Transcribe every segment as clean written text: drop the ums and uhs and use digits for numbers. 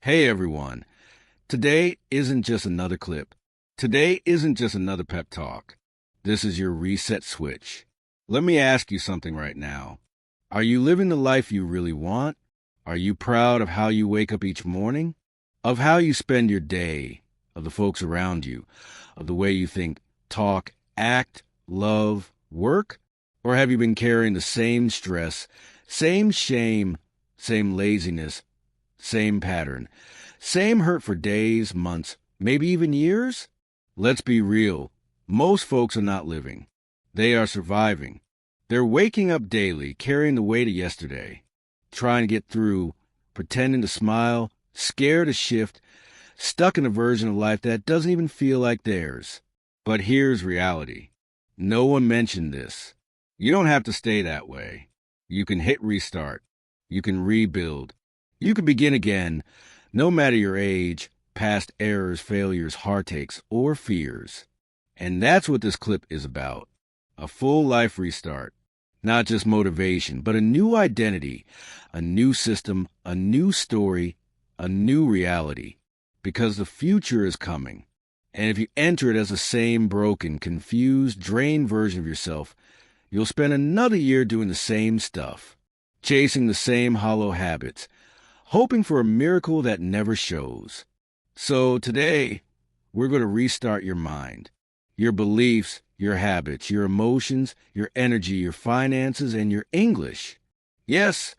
Hey everyone, today isn't just another clip. Today isn't just another pep talk. This is your reset switch. Let me ask you something right now. Are you living the life you really want? Are you proud of how you wake up each morning? Of how you spend your day? Of the folks around you? Of the way you think, talk, act, love, work? Or have you been carrying the same stress, same shame, same laziness, same pattern, same hurt for days, months, maybe even years? Let's be real. Most folks are not living. They are surviving. They're waking up daily, carrying the weight of yesterday, trying to get through, pretending to smile, scared to shift, stuck in a version of life that doesn't even feel like theirs. But here's reality. No one mentioned this. You don't have to stay that way. You can hit restart. You can rebuild. You can begin again, no matter your age, past errors, failures, heartaches, or fears. And that's what this clip is about. A full life restart. Not just motivation, but a new identity, a new system, a new story, a new reality. Because the future is coming. And if you enter it as the same broken, confused, drained version of yourself, you'll spend another year doing the same stuff, chasing the same hollow habits, hoping for a miracle that never shows. So today, we're going to restart your mind, your beliefs, your habits, your emotions, your energy, your finances, and your English. Yes,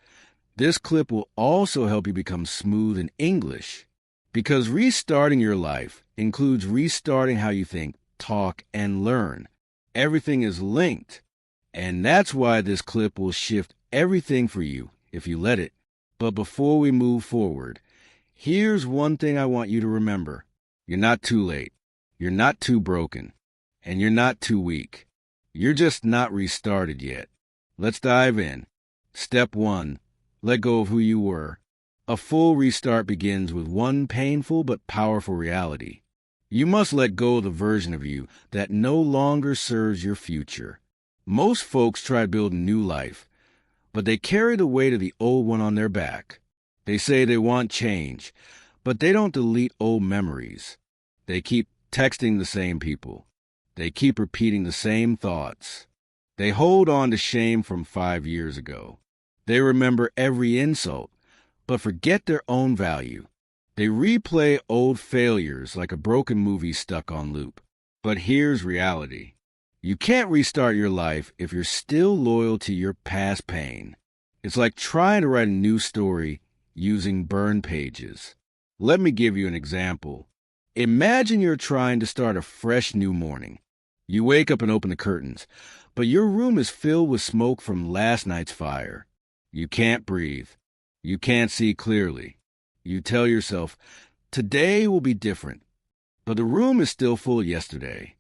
this clip will also help you become smooth in English, because restarting your life includes restarting how you think, talk, and learn. Everything is linked, and that's why this clip will shift everything for you if you let it. But before we move forward, here's one thing I want you to remember. You're not too late. You're not too broken. And you're not too weak. You're just not restarted yet. Let's dive in. Step 1. Let go of who you were. A full restart begins with one painful but powerful reality. You must let go of the version of you that no longer serves your future. Most folks try to build a new life, but they carry the weight of the old one on their back. They say they want change, but they don't delete old memories. They keep texting the same people. They keep repeating the same thoughts. They hold on to shame from 5 years ago. They remember every insult, but forget their own value. They replay old failures like a broken movie stuck on loop. But here's reality. You can't restart your life if you're still loyal to your past pain. It's like trying to write a new story using burned pages. Let me give you an example. Imagine you're trying to start a fresh new morning. You wake up and open the curtains, but your room is filled with smoke from last night's fire. You can't breathe. You can't see clearly. You tell yourself, today will be different. But the room is still full of yesterday.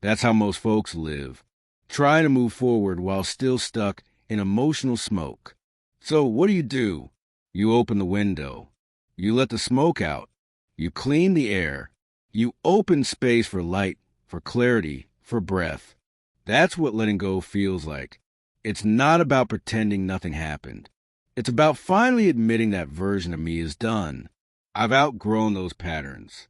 That's how most folks live, trying to move forward while still stuck in emotional smoke. So what do? You open the window. You let the smoke out. You clean the air. You open space for light, for clarity, for breath. That's what letting go feels like. It's not about pretending nothing happened. It's about finally admitting that version of me is done. I've outgrown those patterns.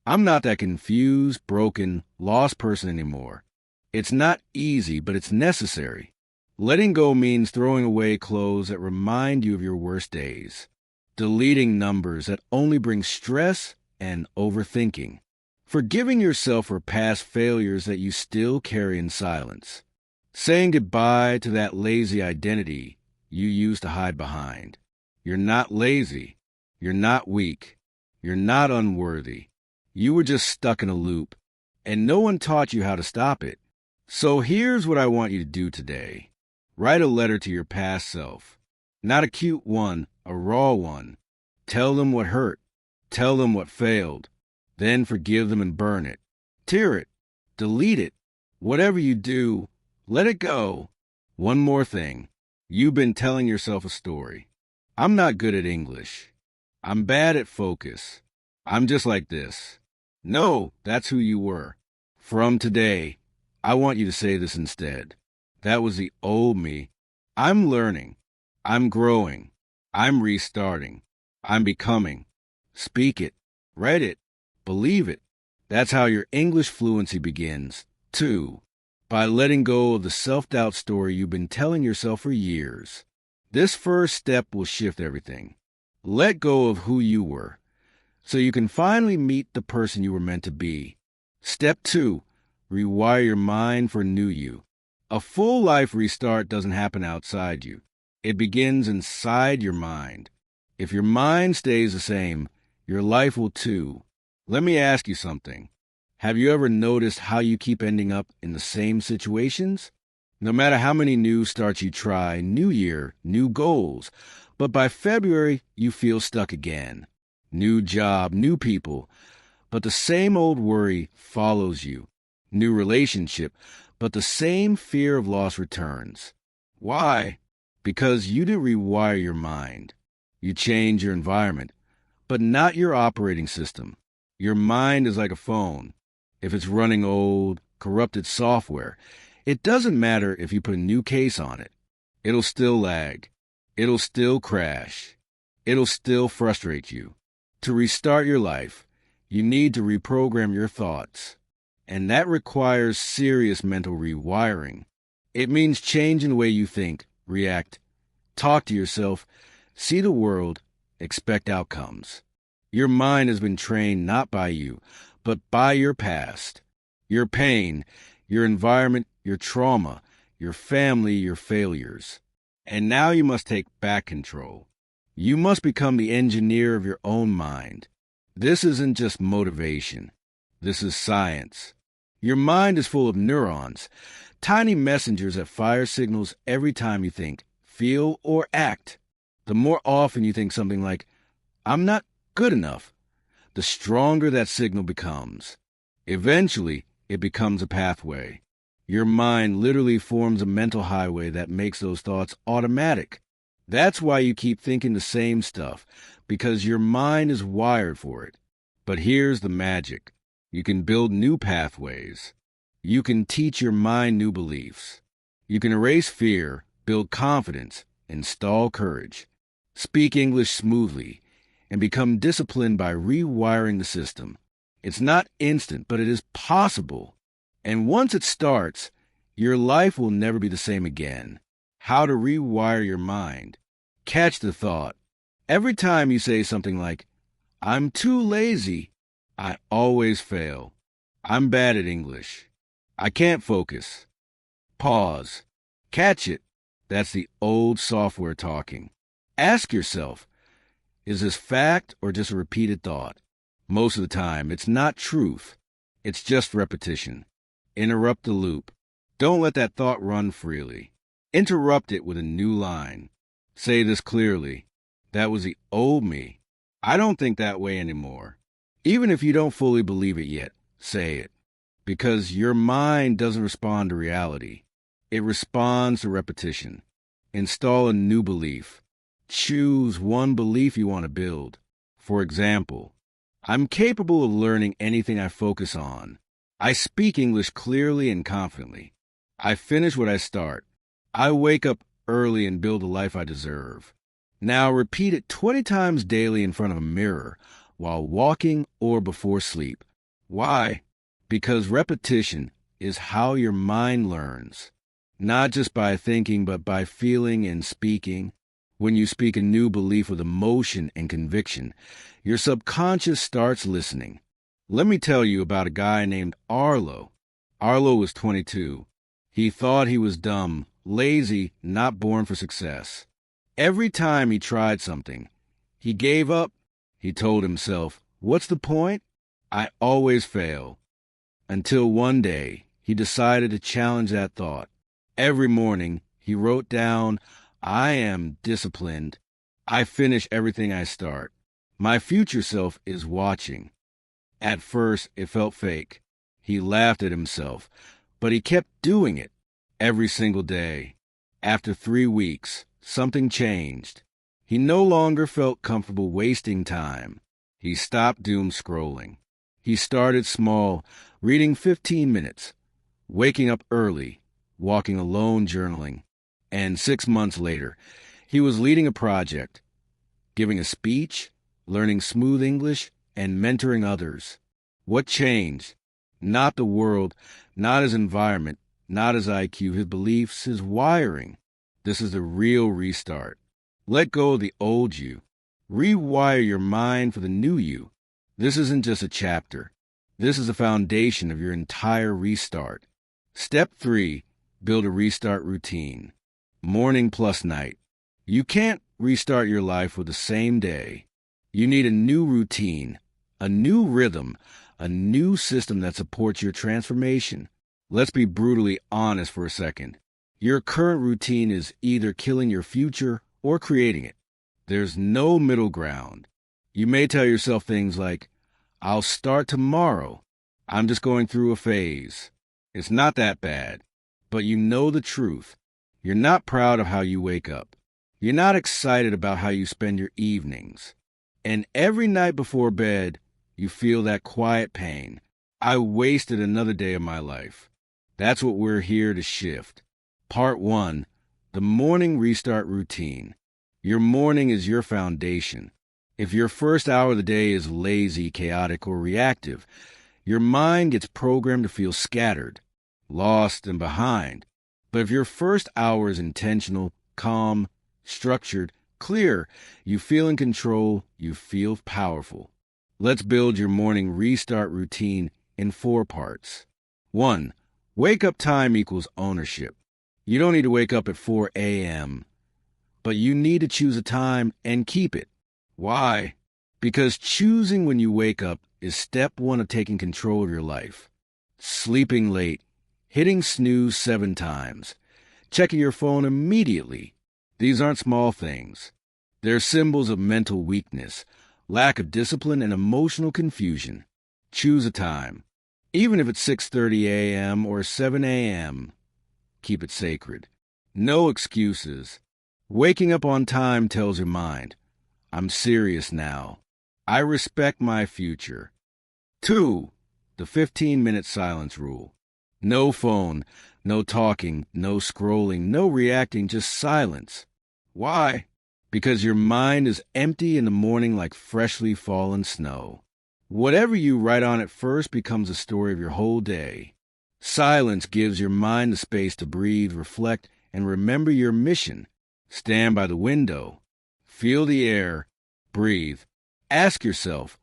I'm not that confused, broken, lost person anymore. It's not easy, but it's necessary. Letting go means throwing away clothes that remind you of your worst days, deleting numbers that only bring stress and overthinking, forgiving yourself for past failures that you still carry in silence, saying goodbye to that lazy identity you used to hide behind. You're not lazy. You're not weak. You're not unworthy. You were just stuck in a loop, and no one taught you how to stop it. So here's what I want you to do today. Write a letter to your past self. Not a cute one, a raw one. Tell them what hurt. Tell them what failed. Then forgive them and burn it. Tear it. Delete it. Whatever you do, let it go. One more thing. You've been telling yourself a story. I'm not good at English. I'm bad at focus. I'm just like this. No, that's who you were. From today, I want you to say this instead. That was the old me. I'm learning. I'm growing. I'm restarting. I'm becoming. Speak it, write it, believe it. That's how your English fluency begins. 2. By letting go of the self-doubt story you've been telling yourself for years. This first step will shift everything. Let go of who you were, so you can finally meet the person you were meant to be. Step 2. Rewire your mind for new you. A full life restart doesn't happen outside you. It begins inside your mind. If your mind stays the same, your life will too. Let me ask you something. Have you ever noticed how you keep ending up in the same situations? No matter how many new starts you try, new year, new goals, but by February you feel stuck again. New job, new people, but the same old worry follows you. New relationship, but the same fear of loss returns. Why? Because you didn't rewire your mind. You change your environment, but not your operating system. Your mind is like a phone. If it's running old, corrupted software, it doesn't matter if you put a new case on it. It'll still lag. It'll still crash. It'll still frustrate you. To restart your life, you need to reprogram your thoughts. And that requires serious mental rewiring. It means changing the way you think, react, talk to yourself, see the world, expect outcomes. Your mind has been trained not by you, but by your past, your pain, your environment, your trauma, your family, your failures. And now you must take back control. You must become the engineer of your own mind. This isn't just motivation. This is science. Your mind is full of neurons, tiny messengers that fire signals every time you think, feel, or act. The more often you think something like, I'm not good enough, the stronger that signal becomes. Eventually, it becomes a pathway. Your mind literally forms a mental highway that makes those thoughts automatic. That's why you keep thinking the same stuff, because your mind is wired for it. But here's the magic. You can build new pathways. You can teach your mind new beliefs. You can erase fear, build confidence, install courage, speak English smoothly, and become disciplined by rewiring the system. It's not instant, but it is possible. And once it starts, your life will never be the same again. How to rewire your mind. Catch the thought. Every time you say something like, I'm too lazy, I always fail. I'm bad at English. I can't focus. Pause. Catch it. That's the old software talking. Ask yourself, is this fact or just a repeated thought? Most of the time, it's not truth. It's just repetition. Interrupt the loop. Don't let that thought run freely. Interrupt it with a new line. Say this clearly. That was the old me. I don't think that way anymore. Even if you don't fully believe it yet, say it. Because your mind doesn't respond to reality. It responds to repetition. Install a new belief. Choose one belief you want to build. For example, I'm capable of learning anything I focus on. I speak English clearly and confidently. I finish what I start. I wake up early and build the life I deserve. Now repeat it 20 times daily in front of a mirror, while walking or before sleep. Why? Because repetition is how your mind learns. Not just by thinking, but by feeling and speaking. When you speak a new belief with emotion and conviction, your subconscious starts listening. Let me tell you about a guy named Arlo. Arlo was 22. He thought he was dumb, lazy, not born for success. Every time he tried something, he gave up. He told himself, what's the point? I always fail. Until one day, he decided to challenge that thought. Every morning, he wrote down, I am disciplined. I finish everything I start. My future self is watching. At first, it felt fake. He laughed at himself, but he kept doing it every single day. After 3 weeks, something changed. He no longer felt comfortable wasting time. He stopped doom scrolling. He started small, reading 15 minutes, waking up early, walking alone journaling. And 6 months later, he was leading a project, giving a speech, learning smooth English, and mentoring others. What changed? Not the world, not his environment, not his IQ, his beliefs, his wiring. This is the real restart. Let go of the old you. Rewire your mind for the new you. This isn't just a chapter. This is the foundation of your entire restart. Step 3, build a restart routine. Morning plus night. You can't restart your life with the same day. You need a new routine, a new rhythm, a new system that supports your transformation. Let's be brutally honest for a second. Your current routine is either killing your future or creating it. There's no middle ground. You may tell yourself things like, I'll start tomorrow. I'm just going through a phase. It's not that bad. But you know the truth. You're not proud of how you wake up. You're not excited about how you spend your evenings. And every night before bed, you feel that quiet pain. I wasted another day of my life. That's what we're here to shift. Part 1, the morning restart routine. Your morning is your foundation. If your first hour of the day is lazy, chaotic, or reactive, your mind gets programmed to feel scattered, lost, and behind. But if your first hour is intentional, calm, structured, clear, you feel in control, you feel powerful. Let's build your morning restart routine in 4 parts. 1. Wake up time equals ownership. You don't need to wake up at 4 a.m., but you need to choose a time and keep it. Why? Because choosing when you wake up is step 1 of taking control of your life. Sleeping late, hitting snooze 7 times, checking your phone immediately. These aren't small things. They're symbols of mental weakness, lack of discipline, and emotional confusion. Choose a time. Even if it's 6:30 a.m. or 7 a.m., keep it sacred. No excuses. Waking up on time tells your mind, I'm serious now. I respect my future. 2. The 15-minute silence rule. No phone, no talking, no scrolling, no reacting, just silence. Why? Because your mind is empty in the morning like freshly fallen snow. Whatever you write on at first becomes a story of your whole day. Silence gives your mind the space to breathe, reflect, and remember your mission. Stand by the window. Feel the air. Breathe. Ask yourself,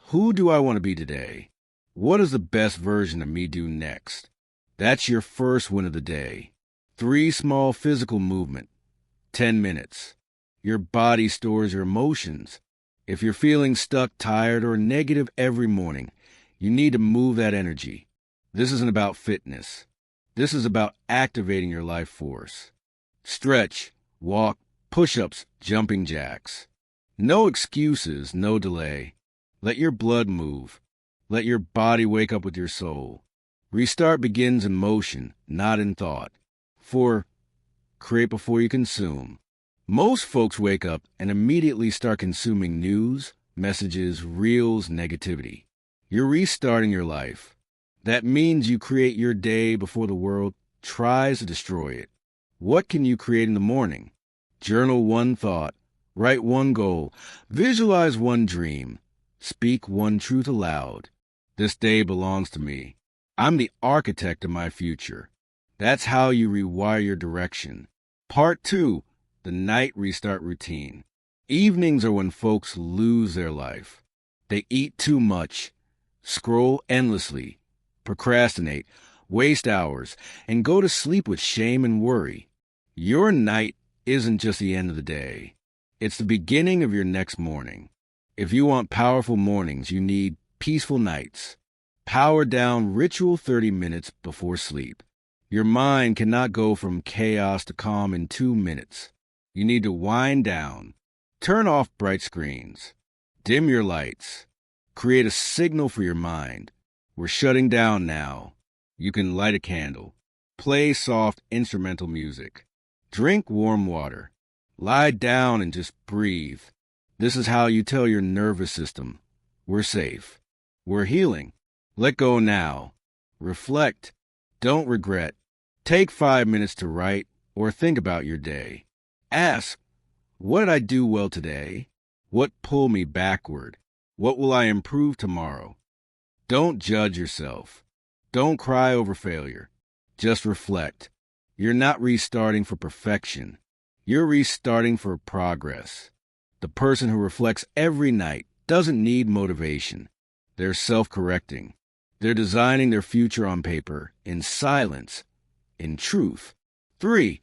who do I want to be today? What does the best version of me do next? That's your first win of the day. 3 small physical movement. 10 minutes. Your body stores your emotions. If you're feeling stuck, tired, or negative every morning, you need to move that energy. This isn't about fitness. This is about activating your life force. Stretch, walk, push-ups, jumping jacks. No excuses, no delay. Let your blood move. Let your body wake up with your soul. Restart begins in motion, not in thought. 4. Create before you consume. Most folks wake up and immediately start consuming news, messages, reels, negativity. You're restarting your life. That means you create your day before the world tries to destroy it. What can you create in the morning? Journal 1 thought. Write 1 goal. Visualize 1 dream. Speak 1 truth aloud. This day belongs to me. I'm the architect of my future. That's how you rewire your direction. Part 2. The night restart routine. Evenings are when folks lose their life. They eat too much, scroll endlessly, procrastinate, waste hours, and go to sleep with shame and worry. Your night isn't just the end of the day. It's the beginning of your next morning. If you want powerful mornings, you need peaceful nights. Power down ritual 30 minutes before sleep. Your mind cannot go from chaos to calm in 2 minutes. You need to wind down. Turn off bright screens. Dim your lights. Create a signal for your mind. We're shutting down now. You can light a candle. Play soft instrumental music. Drink warm water. Lie down and just breathe. This is how you tell your nervous system, we're safe. We're healing. Let go now. Reflect. Don't regret. Take 5 minutes to write or think about your day. Ask, what did I do well today? What pulled me backward? What will I improve tomorrow? Don't judge yourself. Don't cry over failure. Just reflect. You're not restarting for perfection. You're restarting for progress. The person who reflects every night doesn't need motivation. They're self-correcting. They're designing their future on paper, in silence, in truth. 3.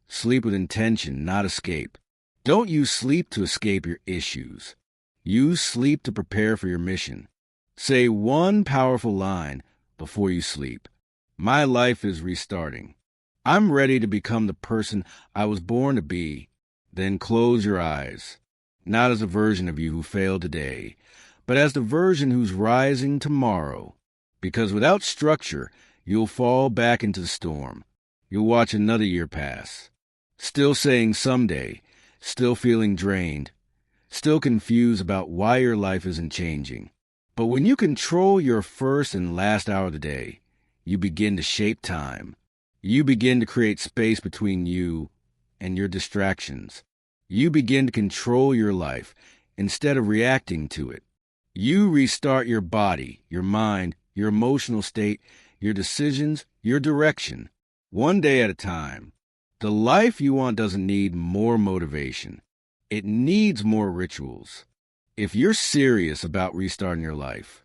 Sleep with intention, not escape. Don't use sleep to escape your issues. Use sleep to prepare for your mission. Say one powerful line before you sleep. My life is restarting. I'm ready to become the person I was born to be. Then close your eyes, not as a version of you who failed today, but as the version who's rising tomorrow. Because without structure, you'll fall back into the storm. You'll watch another year pass, still saying someday, still feeling drained, still confused about why your life isn't changing. But when you control your first and last hour of the day, you begin to shape time. You begin to create space between you and your distractions. You begin to control your life instead of reacting to it. You restart your body, your mind, your emotional state, your decisions, your direction, one day at a time. The life you want doesn't need more motivation. It needs more rituals. If you're serious about restarting your life,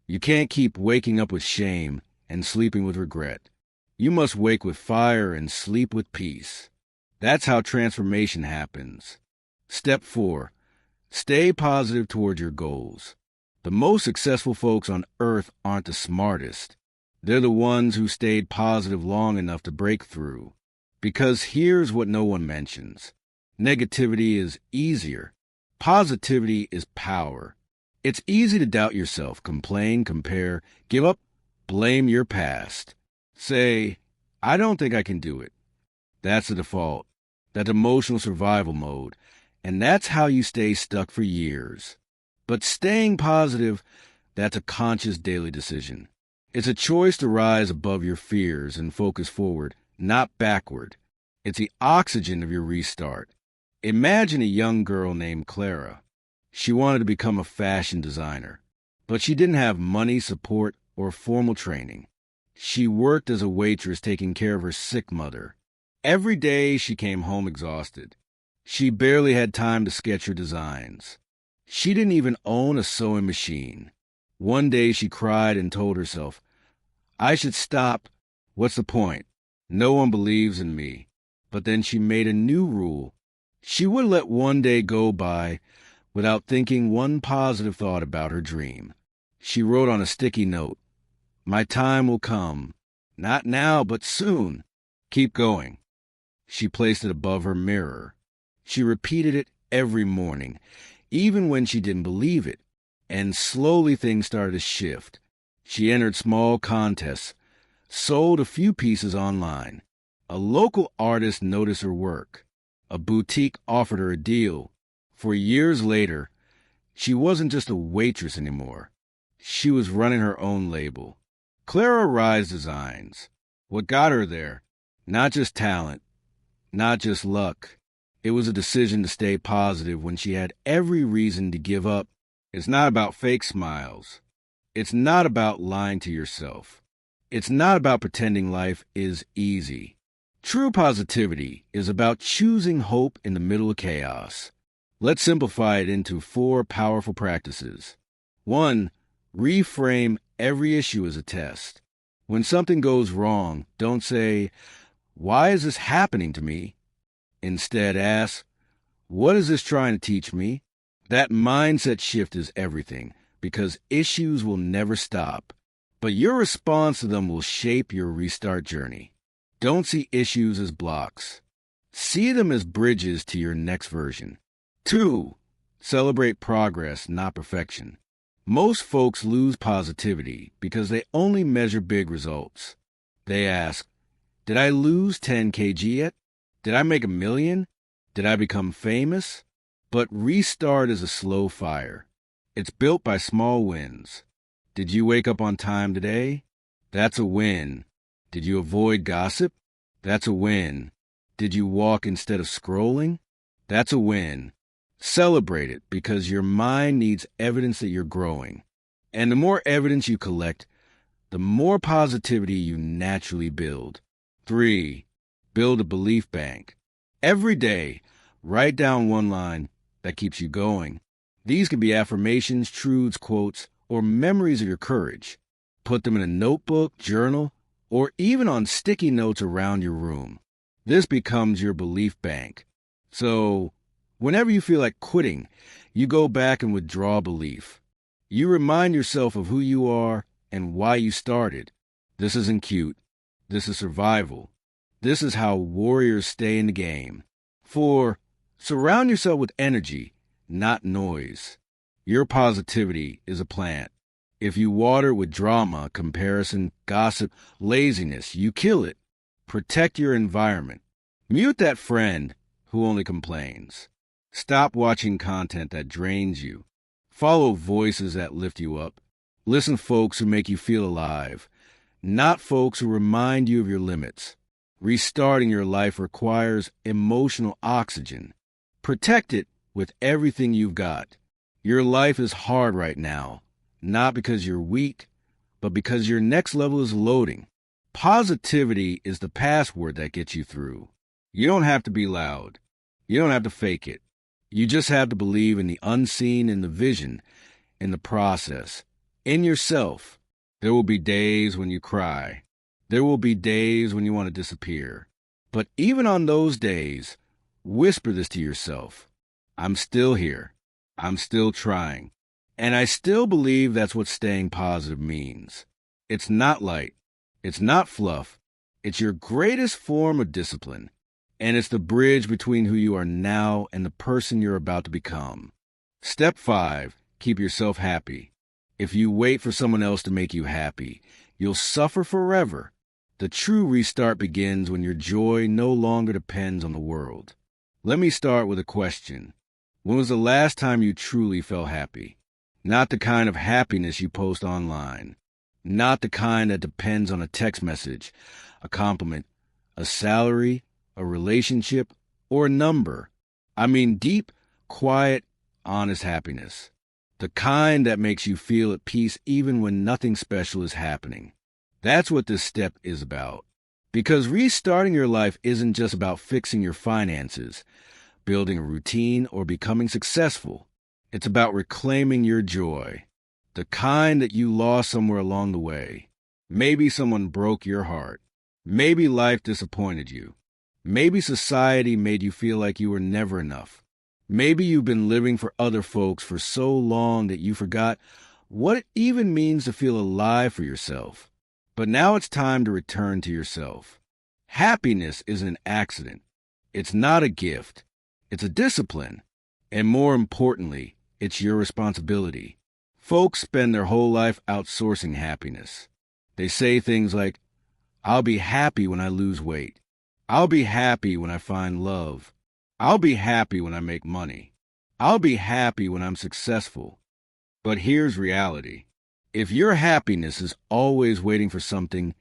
you can't keep waking up with shame and sleeping with regret. You must wake with fire and sleep with peace. That's how transformation happens. Step 4. Stay positive toward your goals. The most successful folks on earth aren't the smartest. They're the ones who stayed positive long enough to break through. Because here's what no one mentions. Negativity is easier. Positivity is power. It's easy to doubt yourself, complain, compare, give up, blame your past. Say, I don't think I can do it. That's the default. That's emotional survival mode. And that's how you stay stuck for years. But staying positive, that's a conscious daily decision. It's a choice to rise above your fears and focus forward, not backward. It's the oxygen of your restart. Imagine a young girl named Clara. She wanted to become a fashion designer, but she didn't have money, support, or formal training. She worked as a waitress taking care of her sick mother. Every day she came home exhausted. She barely had time to sketch her designs. She didn't even own a sewing machine. One day she cried and told herself, I should stop. What's the point? No one believes in me. But then she made a new rule. She wouldn't let one day go by without thinking one positive thought about her dream. She wrote on a sticky note, My time will come. Not now, but soon. Keep going. She placed it above her mirror. She repeated it every morning, even when she didn't believe it. And slowly things started to shift. She entered small contests, sold a few pieces online. A local artist noticed her work. A boutique offered her a deal. For years later, she wasn't just a waitress anymore. She was running her own label. Clara Rise Designs. What got her there? Not just talent, not just luck. It was a decision to stay positive when she had every reason to give up. It's not about fake smiles. It's not about lying to yourself. It's not about pretending life is easy. True positivity is about choosing hope in the middle of chaos. Let's simplify it into 4 powerful practices. 1. Reframe every issue as a test. When something goes wrong, don't say, Why is this happening to me? Instead, ask, What is this trying to teach me? That mindset shift is everything, because issues will never stop. But your response to them will shape your restart journey. Don't see issues as blocks. See them as bridges to your next version. 2. Celebrate progress, not perfection. Most folks lose positivity because they only measure big results. They ask, Did I lose 10 kg yet? Did I make $1 million? Did I become famous? But restart is a slow fire. It's built by small wins. Did you wake up on time today? That's a win. Did you avoid gossip? That's a win. Did you walk instead of scrolling? That's a win. Celebrate it because your mind needs evidence that you're growing. And the more evidence you collect, the more positivity you naturally build. 3. Build a belief bank. Every day, write down one line that keeps you going. These can be affirmations, truths, quotes, or memories of your courage. Put them in a notebook, journal, or even on sticky notes around your room. This becomes your belief bank. So, whenever you feel like quitting, you go back and withdraw belief. You remind yourself of who you are and why you started. This isn't cute. This is survival. This is how warriors stay in the game. 4. Surround yourself with energy, not noise. Your positivity is a plant. If you water it with drama, comparison, gossip, laziness, you kill it. Protect your environment. Mute that friend who only complains. Stop watching content that drains you. Follow voices that lift you up. Listen to folks who make you feel alive, not folks who remind you of your limits. Restarting your life requires emotional oxygen. Protect it with everything you've got. Your life is hard right now, not because you're weak, but because your next level is loading. Positivity is the password that gets you through. You don't have to be loud. You don't have to fake it. You just have to believe in the unseen, in the vision, in the process, in yourself. There will be days when you cry. There will be days when you want to disappear. But even on those days, whisper this to yourself. I'm still here. I'm still trying. And I still believe that's what staying positive means. It's not light. It's not fluff. It's your greatest form of discipline. And it's the bridge between who you are now and the person you're about to become. Step 5, keep yourself happy. If you wait for someone else to make you happy, you'll suffer forever. The true restart begins when your joy no longer depends on the world. Let me start with a question. When was the last time you truly felt happy? Not the kind of happiness you post online. Not the kind that depends on a text message, a compliment, a salary, a relationship, or a number. I mean deep, quiet, honest happiness. The kind that makes you feel at peace even when nothing special is happening. That's what this step is about. Because restarting your life isn't just about fixing your finances, building a routine, or becoming successful. It's about reclaiming your joy. The kind that you lost somewhere along the way. Maybe someone broke your heart. Maybe life disappointed you. Maybe society made you feel like you were never enough. Maybe you've been living for other folks for so long that you forgot what it even means to feel alive for yourself. But now it's time to return to yourself. Happiness isn't an accident. It's not a gift. It's a discipline. And more importantly, it's your responsibility. Folks spend their whole life outsourcing happiness. They say things like, I'll be happy when I lose weight. I'll be happy when I find love. I'll be happy when I make money. I'll be happy when I'm successful. But here's reality. If your happiness is always waiting for something,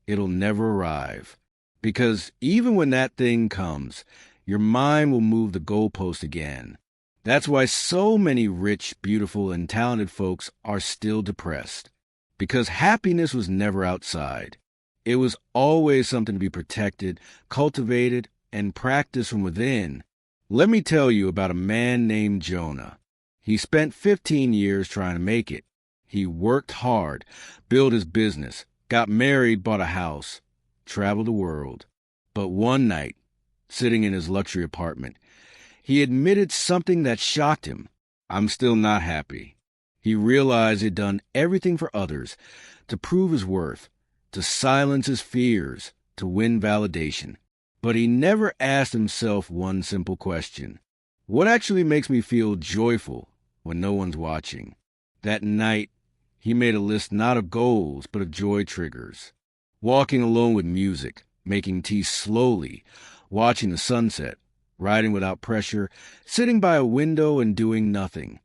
it'll never arrive. Because even when that thing comes, your mind will move the goalpost again. That's why so many rich, beautiful, and talented folks are still depressed. Because happiness was never outside. It was always something to be protected, cultivated, and practiced from within. Let me tell you about a man named Jonah. He spent 15 years trying to make it. He worked hard, built his business, got married, bought a house, traveled the world. But one night, sitting in his luxury apartment, he admitted something that shocked him. I'm still not happy. He realized he'd done everything for others to prove his worth, to silence his fears, to win validation. But he never asked himself one simple question. What actually makes me feel joyful when no one's watching? That night, he made a list not of goals, but of joy triggers. Walking alone with music, making tea slowly, watching the sunset, riding without pressure, sitting by a window and doing nothing.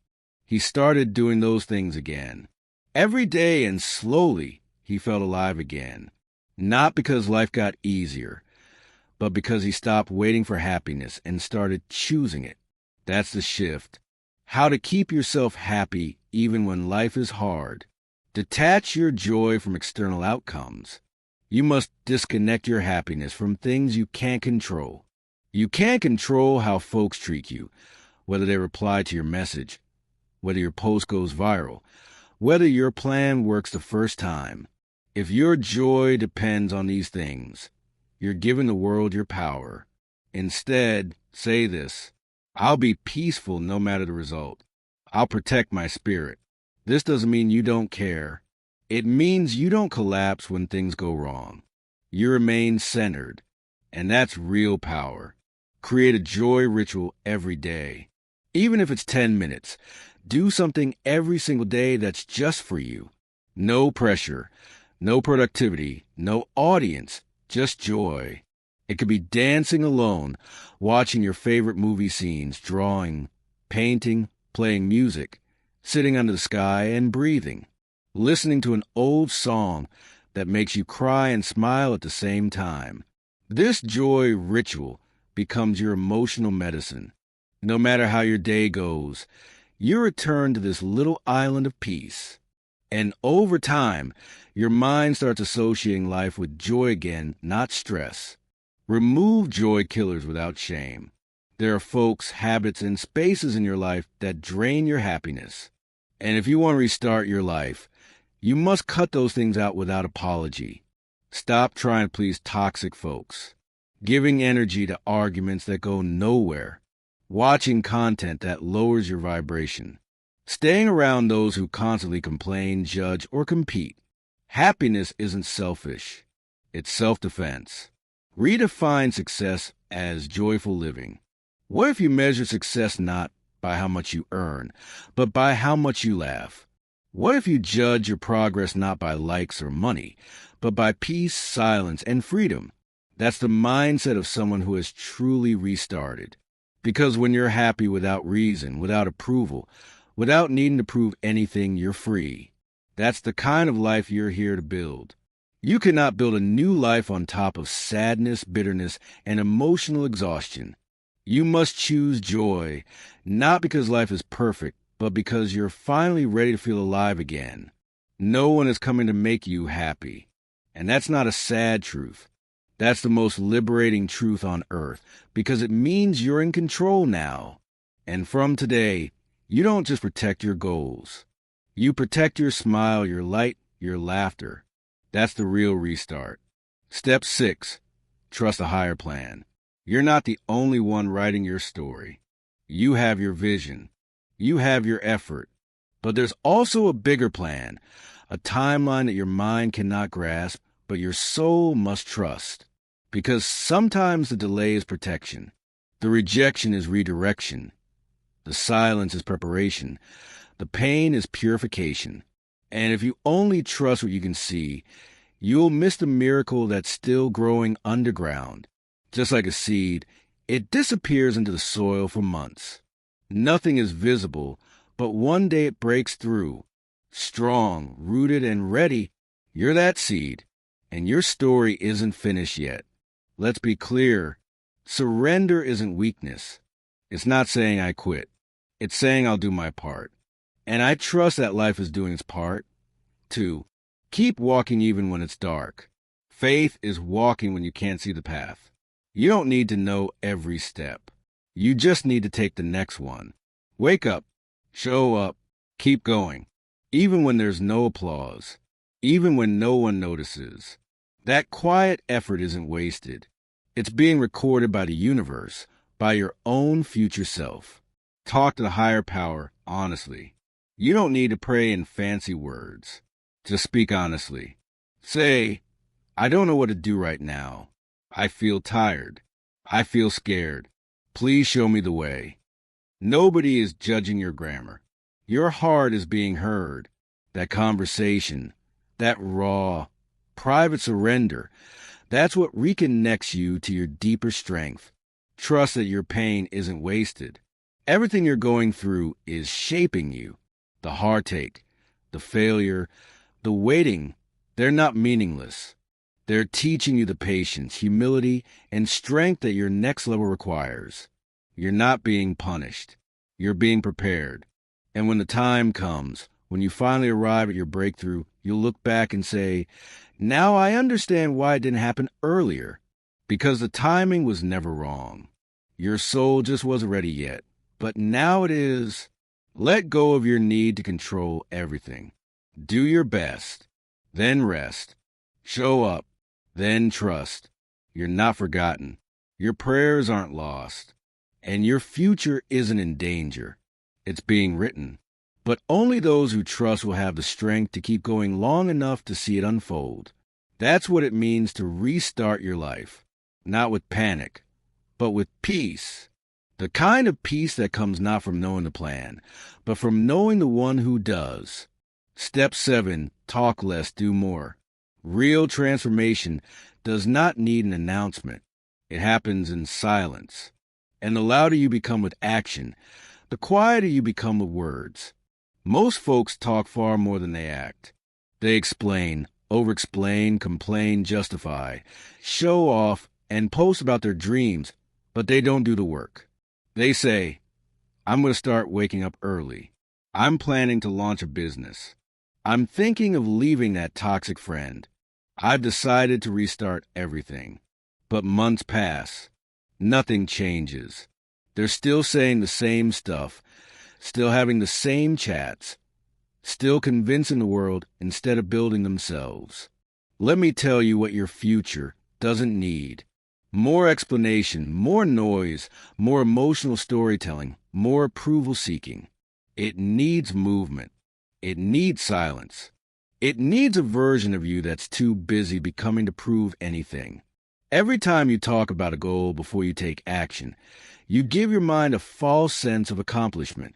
He started doing those things again. Every day and slowly, he felt alive again. Not because life got easier, but because he stopped waiting for happiness and started choosing it. That's the shift. How to keep yourself happy even when life is hard. Detach your joy from external outcomes. You must disconnect your happiness from things you can't control. You can't control how folks treat you, whether they reply to your message, whether your post goes viral, whether your plan works the first time. If your joy depends on these things, you're giving the world your power. Instead, say this: I'll be peaceful no matter the result. I'll protect my spirit. This doesn't mean you don't care. It means you don't collapse when things go wrong. You remain centered, and that's real power. Create a joy ritual every day. Even if it's 10 minutes, do something every single day that's just for you. No pressure, no productivity, no audience, just joy. It could be dancing alone, watching your favorite movie scenes, drawing, painting, playing music, sitting under the sky and breathing, listening to an old song that makes you cry and smile at the same time. This joy ritual becomes your emotional medicine. No matter how your day goes, you return to this little island of peace. And over time, your mind starts associating life with joy again, not stress. Remove joy killers without shame. There are folks, habits, and spaces in your life that drain your happiness. And if you want to restart your life, you must cut those things out without apology. Stop trying to please toxic folks, giving energy to arguments that go nowhere, watching content that lowers your vibration, staying around those who constantly complain, judge, or compete. Happiness isn't selfish. It's self-defense. Redefine success as joyful living. What if you measure success not by how much you earn, but by how much you laugh? What if you judge your progress not by likes or money, but by peace, silence, and freedom? That's the mindset of someone who has truly restarted. Because when you're happy without reason, without approval, without needing to prove anything, you're free. That's the kind of life you're here to build. You cannot build a new life on top of sadness, bitterness, and emotional exhaustion. You must choose joy, not because life is perfect, but because you're finally ready to feel alive again. No one is coming to make you happy. And that's not a sad truth. That's the most liberating truth on earth, because it means you're in control now. And from today, you don't just protect your goals. You protect your smile, your light, your laughter. That's the real restart. Step 6, trust a higher plan. You're not the only one writing your story. You have your vision. You have your effort. But there's also a bigger plan, a timeline that your mind cannot grasp, but your soul must trust. Because sometimes the delay is protection. The rejection is redirection. The silence is preparation. The pain is purification. And if you only trust what you can see, you'll miss the miracle that's still growing underground. Just like a seed, it disappears into the soil for months. Nothing is visible, but one day it breaks through. Strong, rooted, and ready, you're that seed, and your story isn't finished yet. Let's be clear. Surrender isn't weakness. It's not saying I quit. It's saying I'll do my part. And I trust that life is doing its part. 2, keep walking even when it's dark. Faith is walking when you can't see the path. You don't need to know every step. You just need to take the next one. Wake up, show up, keep going. Even when there's no applause. Even when no one notices. That quiet effort isn't wasted. It's being recorded by the universe, by your own future self. Talk to the higher power honestly. You don't need to pray in fancy words. Just speak honestly. Say, I don't know what to do right now. I feel tired. I feel scared. Please show me the way. Nobody is judging your grammar. Your heart is being heard. That conversation, that raw, private surrender, that's what reconnects you to your deeper strength. Trust that your pain isn't wasted. Everything you're going through is shaping you. The heartache, the failure, the waiting, they're not meaningless. They're teaching you the patience, humility, and strength that your next level requires. You're not being punished. You're being prepared. And when the time comes, when you finally arrive at your breakthrough, you'll look back and say, now I understand why it didn't happen earlier. Because the timing was never wrong. Your soul just wasn't ready yet. But now it is. Let go of your need to control everything. Do your best. Then rest. Show up. Then trust. You're not forgotten. Your prayers aren't lost. And your future isn't in danger. It's being written. But only those who trust will have the strength to keep going long enough to see it unfold. That's what it means to restart your life. Not with panic, but with peace. The kind of peace that comes not from knowing the plan, but from knowing the one who does. Step 7, talk less, do more. Real transformation does not need an announcement. It happens in silence. And the louder you become with action, the quieter you become with words. Most folks talk far more than they act. They explain, over-explain, complain, justify, show off, and post about their dreams, but they don't do the work. They say, I'm going to start waking up early. I'm planning to launch a business. I'm thinking of leaving that toxic friend. I've decided to restart everything. But months pass. Nothing changes. They're still saying the same stuff, still having the same chats, still convincing the world instead of building themselves. Let me tell you what your future doesn't need. More explanation, more noise, more emotional storytelling, more approval seeking. It needs movement. It needs silence. It needs a version of you that's too busy becoming to prove anything. Every time you talk about a goal before you take action, you give your mind a false sense of accomplishment.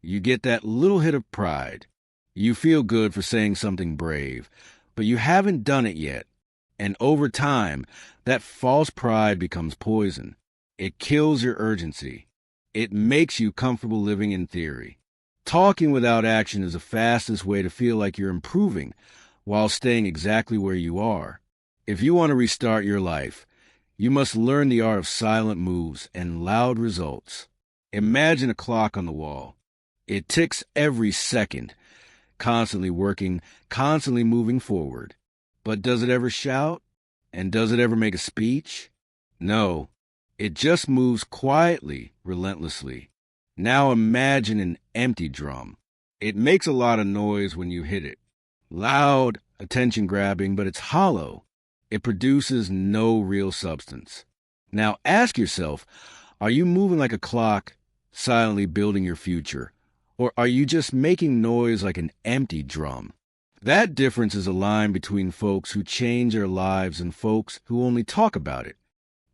You get that little hit of pride. You feel good for saying something brave, but you haven't done it yet. And over time, that false pride becomes poison. It kills your urgency. It makes you comfortable living in theory. Talking without action is the fastest way to feel like you're improving while staying exactly where you are. If you want to restart your life, you must learn the art of silent moves and loud results. Imagine a clock on the wall. It ticks every second, constantly working, constantly moving forward. But does it ever shout? And does it ever make a speech? No, it just moves quietly, relentlessly. Now imagine an empty drum. It makes a lot of noise when you hit it. Loud, attention-grabbing, but it's hollow. It produces no real substance. Now ask yourself, are you moving like a clock, silently building your future? Or are you just making noise like an empty drum? That difference is a line between folks who change their lives and folks who only talk about it.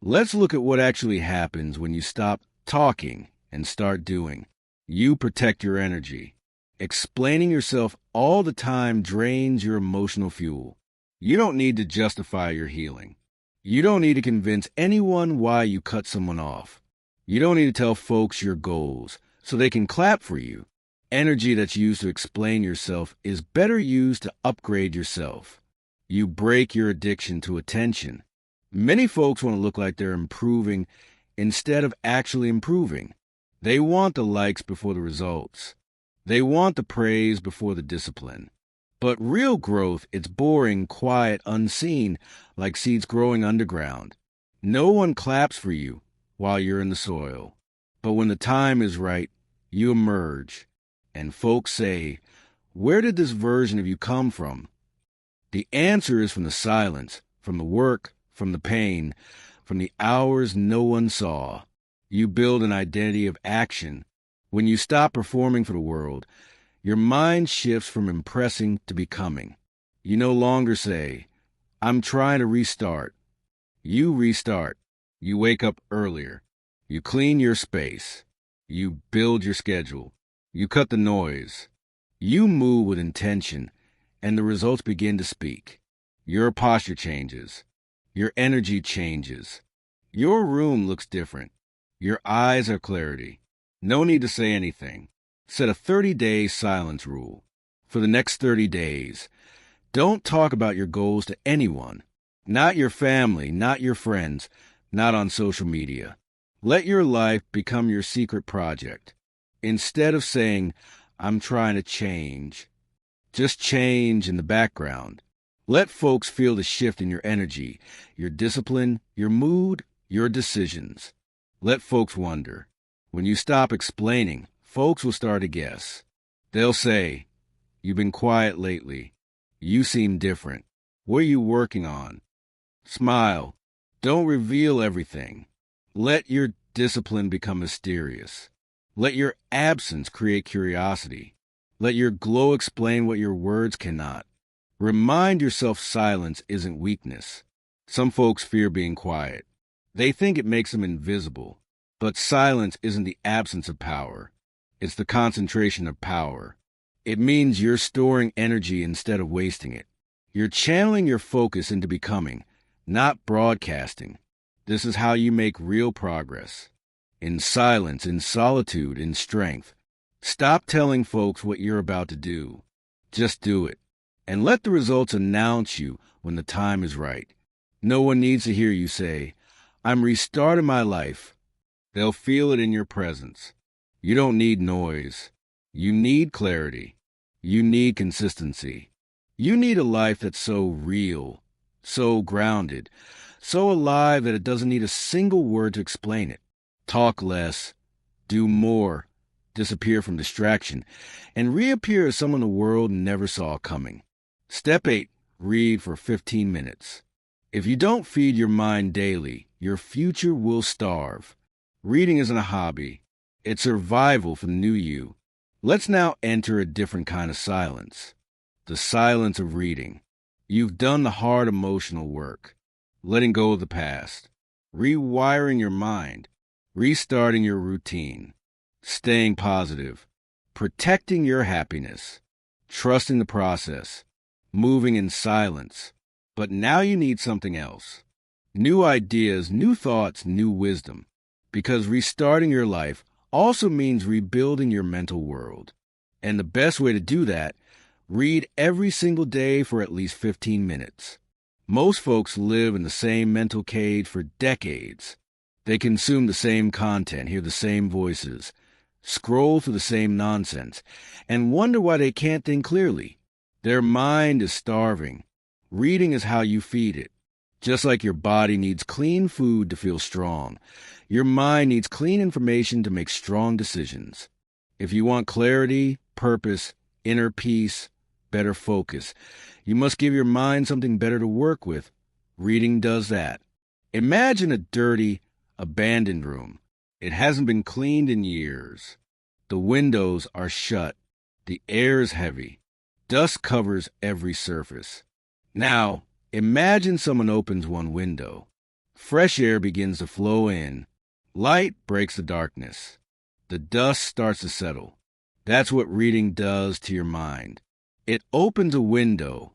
Let's look at what actually happens when you stop talking and start doing. You protect your energy. Explaining yourself all the time drains your emotional fuel. You don't need to justify your healing. You don't need to convince anyone why you cut someone off. You don't need to tell folks your goals so they can clap for you. Energy that's used to explain yourself is better used to upgrade yourself. You break your addiction to attention. Many folks want to look like they're improving instead of actually improving. They want the likes before the results. They want the praise before the discipline. But real growth, it's boring, quiet, unseen, like seeds growing underground. No one claps for you while you're in the soil. But when the time is right, you emerge. And folks say, where did this version of you come from? The answer is from the silence, from the work, from the pain, from the hours no one saw. You build an identity of action. When you stop performing for the world, your mind shifts from impressing to becoming. You no longer say, I'm trying to restart. You restart. You wake up earlier. You clean your space. You build your schedule. You cut the noise. You move with intention, and the results begin to speak. Your posture changes. Your energy changes. Your room looks different. Your eyes are clarity. No need to say anything. Set a 30-day silence rule. For the next 30 days, don't talk about your goals to anyone. Not your family, not your friends, not on social media. Let your life become your secret project. Instead of saying, I'm trying to change, just change in the background. Let folks feel the shift in your energy, your discipline, your mood, your decisions. Let folks wonder. When you stop explaining, folks will start to guess. They'll say, you've been quiet lately. You seem different. What are you working on? Smile. Don't reveal everything. Let your discipline become mysterious. Let your absence create curiosity. Let your glow explain what your words cannot. Remind yourself silence isn't weakness. Some folks fear being quiet. They think it makes them invisible. But silence isn't the absence of power. It's the concentration of power. It means you're storing energy instead of wasting it. You're channeling your focus into becoming, not broadcasting. This is how you make real progress. In silence, in solitude, in strength. Stop telling folks what you're about to do. Just do it. And let the results announce you when the time is right. No one needs to hear you say, I'm restarting my life. They'll feel it in your presence. You don't need noise. You need clarity. You need consistency. You need a life that's so real, so grounded, so alive that it doesn't need a single word to explain it. Talk less, do more, disappear from distraction, and reappear as someone the world never saw coming. Step 8, read for 15 minutes. If you don't feed your mind daily, your future will starve. Reading isn't a hobby. It's survival for the new you. Let's now enter a different kind of silence. The silence of reading. You've done the hard emotional work. Letting go of the past. Rewiring your mind. Restarting your routine. Staying positive. Protecting your happiness. Trusting the process. Moving in silence. But now you need something else. New ideas, new thoughts, new wisdom. Because restarting your life also means rebuilding your mental world. And the best way to do that, read every single day for at least 15 minutes. Most folks live in the same mental cage for decades. They consume the same content, hear the same voices, scroll through the same nonsense, and wonder why they can't think clearly. Their mind is starving. Reading is how you feed it. Just like your body needs clean food to feel strong, your mind needs clean information to make strong decisions. If you want clarity, purpose, inner peace, better focus, you must give your mind something better to work with. Reading does that. Imagine a dirty, abandoned room. It hasn't been cleaned in years. The windows are shut. The air is heavy. Dust covers every surface. Now, imagine someone opens one window. Fresh air begins to flow in. Light breaks the darkness. The dust starts to settle. That's what reading does to your mind. It opens a window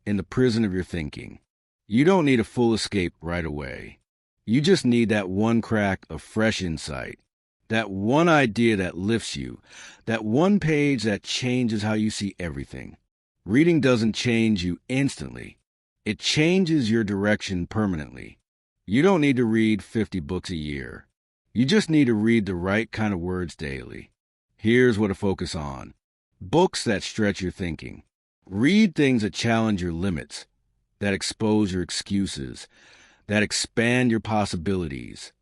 in the prison of your thinking. You don't need a full escape right away. You just need that one crack of fresh insight, that one idea that lifts you, that one page that changes how you see everything. Reading doesn't change you instantly. It changes your direction permanently. You don't need to read 50 books a year. You just need to read the right kind of words daily. Here's what to focus on. Books that stretch your thinking. Read things that challenge your limits, that expose your excuses, that expand your possibilities.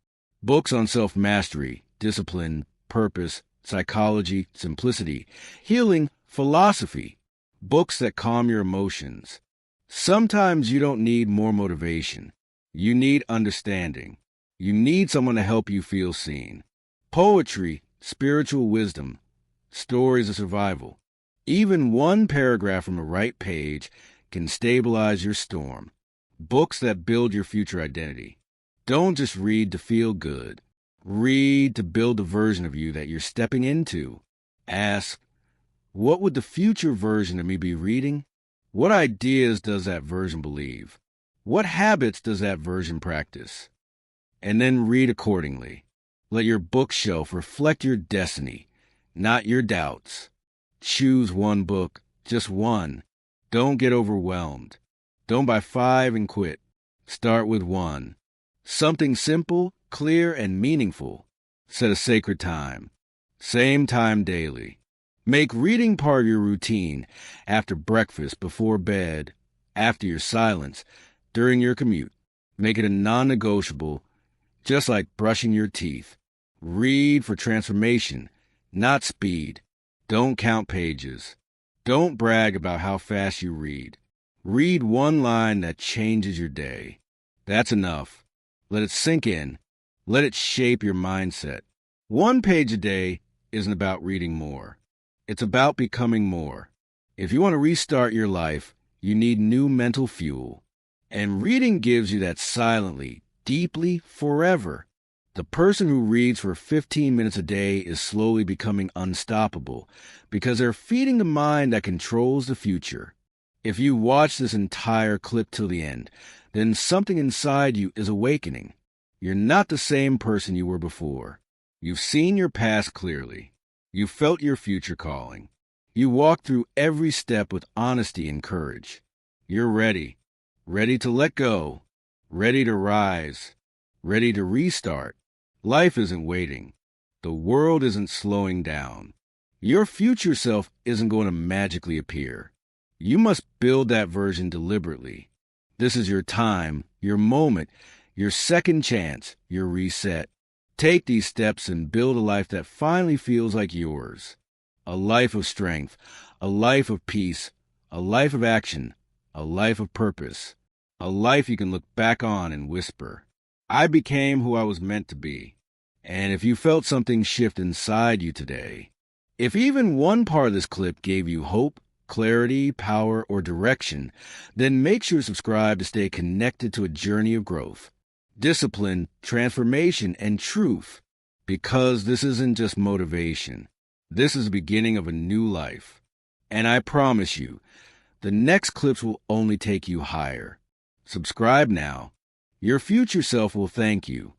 Books on self-mastery, discipline, purpose, psychology, simplicity, healing, philosophy. Books that calm your emotions. Sometimes you don't need more motivation. You need understanding. You need someone to help you feel seen. Poetry, spiritual wisdom, stories of survival. Even one paragraph from the right page can stabilize your storm. Books that build your future identity. Don't just read to feel good. Read to build the version of you that you're stepping into. Ask, what would the future version of me be reading? What ideas does that version believe? What habits does that version practice? And then read accordingly. Let your bookshelf reflect your destiny, not your doubts. Choose one book, just one. Don't get overwhelmed. Don't buy 5 and quit. Start with one. Something simple, clear and meaningful. Set a sacred time. Same time daily. Make reading part of your routine after breakfast, before bed, after your silence, during your commute. Make it a non-negotiable, just like brushing your teeth. Read for transformation, not speed. Don't count pages. Don't brag about how fast you read. Read one line that changes your day. That's enough. Let it sink in. Let it shape your mindset. One page a day isn't about reading more. It's about becoming more. If you want to restart your life, you need new mental fuel. And reading gives you that silently, deeply, forever. The person who reads for 15 minutes a day is slowly becoming unstoppable because they're feeding the mind that controls the future. If you watch this entire clip till the end, then something inside you is awakening. You're not the same person you were before. You've seen your past clearly. You felt your future calling. You walked through every step with honesty and courage. You're ready. Ready to let go. Ready to rise. Ready to restart. Life isn't waiting. The world isn't slowing down. Your future self isn't going to magically appear. You must build that version deliberately. This is your time, your moment, your second chance, your reset. Take these steps and build a life that finally feels like yours. A life of strength, a life of peace, a life of action, a life of purpose, a life you can look back on and whisper, I became who I was meant to be. And if you felt something shift inside you today, if even one part of this clip gave you hope, clarity, power, or direction, then make sure to subscribe to stay connected to a journey of growth, discipline, transformation, and truth. Because this isn't just motivation. This is the beginning of a new life. And I promise you, the next clips will only take you higher. Subscribe now. Your future self will thank you.